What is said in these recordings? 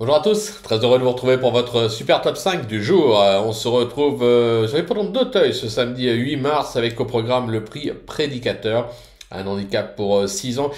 Bonjour à tous, très heureux de vous retrouver pour votre super top 5 du jour. On se retrouve sur les hippodromes d'Auteuil ce samedi 8 mars avec au programme le prix Prédicateur. Un handicap pour 6 ans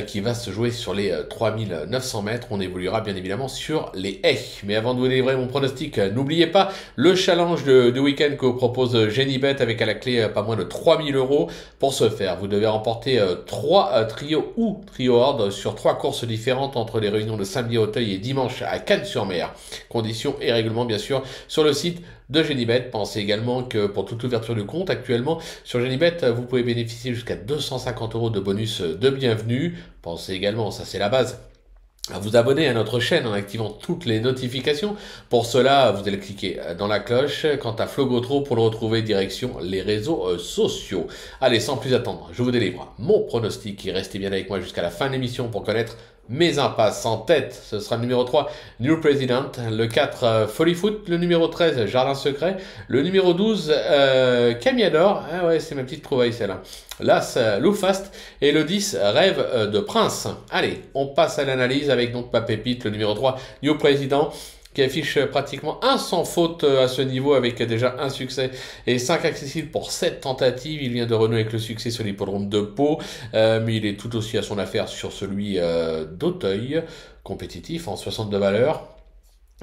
qui va se jouer sur les 3900 mètres. On évoluera bien évidemment sur les haies. Mais avant de vous délivrer mon pronostic, n'oubliez pas le challenge du week-end que vous propose Genibet avec à la clé pas moins de 3000 euros. Pour ce faire, vous devez remporter 3 trios ou trio ordre sur 3 courses différentes entre les réunions de samedi à Auteuil et dimanche à Cannes-sur-Mer. Conditions et règlements bien sûr sur le site de Genibet. Pensez également que pour toute ouverture de compte actuellement sur Genibet, vous pouvez bénéficier jusqu'à 250 euros de bonus de bienvenue. Pensez également, ça c'est la base, à vous abonner à notre chaîne en activant toutes les notifications. Pour cela, vous allez cliquer dans la cloche. Quant à Flogotro, pour le retrouver, direction les réseaux sociaux. Allez, sans plus attendre, je vous délivre mon pronostic et restez bien avec moi jusqu'à la fin de l'émission pour connaître mes impasses. En tête, ce sera le numéro 3, New President, le 4, Folly Foot, le numéro 13, Jardin Secret, le numéro 12, Camiador, ah ouais, c'est ma petite trouvaille celle-là, l'As, Loufast, et le 10, Rêve de Prince. Allez, on passe à l'analyse avec donc ma pépite, le numéro 3, New President, qui affiche pratiquement un sans faute à ce niveau avec déjà un succès et 5 accessibles pour 7 tentatives. Il vient de renouer avec le succès sur l'hippodrome de Pau, mais il est tout aussi à son affaire sur celui d'Auteuil, compétitif en 62 valeurs.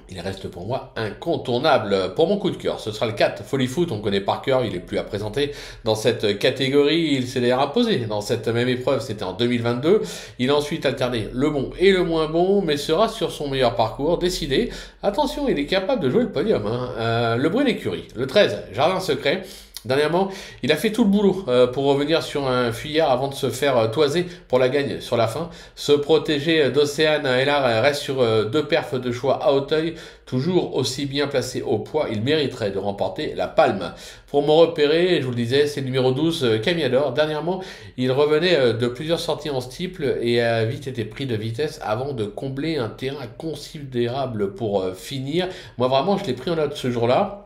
Il reste pour moi incontournable. Pour mon coup de cœur, ce sera le 4, Folly Foot, on connaît par cœur, il est plus à présenter dans cette catégorie, il s'est d'ailleurs imposé dans cette même épreuve, c'était en 2022. Il a ensuite alterné le bon et le moins bon, mais sera sur son meilleur parcours, décidé. Attention, il est capable de jouer le podium. Le bruit d'écurie, le 13, Jardin Secret. Dernièrement, il a fait tout le boulot pour revenir sur un fuyard avant de se faire toiser pour la gagne sur la fin. Se protéger d'Océane Hélar reste sur 2 perfs de choix à Auteuil, toujours aussi bien placé au poids. Il mériterait de remporter la palme. Pour me repérer, je vous le disais, c'est le numéro 12, Camiador. Dernièrement, il revenait de plusieurs sorties en steeple et a vite été pris de vitesse avant de combler un terrain considérable pour finir. Moi, vraiment, je l'ai pris en note ce jour-là.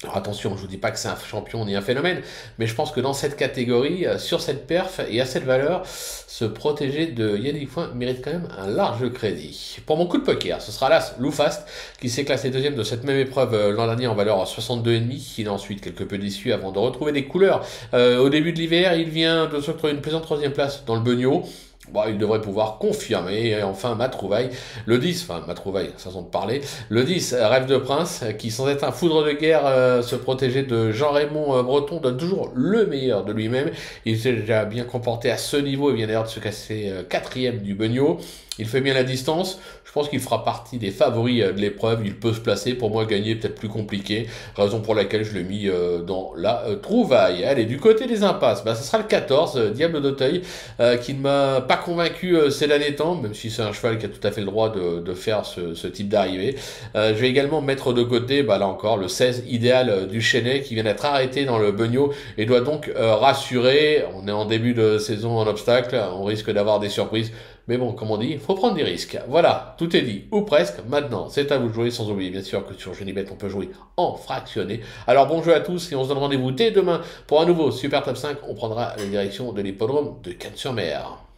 Alors attention, je vous dis pas que c'est un champion ni un phénomène, mais je pense que dans cette catégorie, sur cette perf et à cette valeur, se protéger de Yannick Foin mérite quand même un large crédit. Pour mon coup de poker, ce sera l'As Loufast qui s'est classé deuxième de cette même épreuve l'an dernier en valeur 62,5. Il a ensuite quelque peu déçu avant de retrouver des couleurs. Au début de l'hiver, il vient de se trouver une plaisante 3e place dans le Beugno. Bon, il devrait pouvoir confirmer. Et enfin, ma trouvaille, le 10, enfin ma trouvaille, façon de parler, le 10, Rêve de Prince, qui sans être un foudre de guerre, se protéger de Jean-Raymond Breton, donne toujours le meilleur de lui-même. Il s'est déjà bien comporté à ce niveau, il vient d'ailleurs de se casser 4e du Beugno. Il fait bien la distance, je pense qu'il fera partie des favoris de l'épreuve, il peut se placer, pour moi gagner peut-être plus compliqué, raison pour laquelle je l'ai mis dans la trouvaille. Allez, du côté des impasses, ce sera le 14, Diable d'Auteuil, qui ne m'a pas convaincu ces derniers temps, même si c'est un cheval qui a tout à fait le droit de faire ce type d'arrivée. Je vais également mettre de côté, là encore, le 16, Idéal du Chesnay, qui vient d'être arrêté dans le Beugno et doit donc rassurer. On est en début de saison en obstacle, on risque d'avoir des surprises. Mais bon, comme on dit, il faut prendre des risques. Voilà, tout est dit, ou presque. Maintenant, c'est à vous de jouer, sans oublier bien sûr que sur Genibet, on peut jouer en fractionné. Alors bon jeu à tous et on se donne rendez-vous dès demain pour un nouveau Super Top 5. On prendra la direction de l'hippodrome de Cannes-sur-Mer.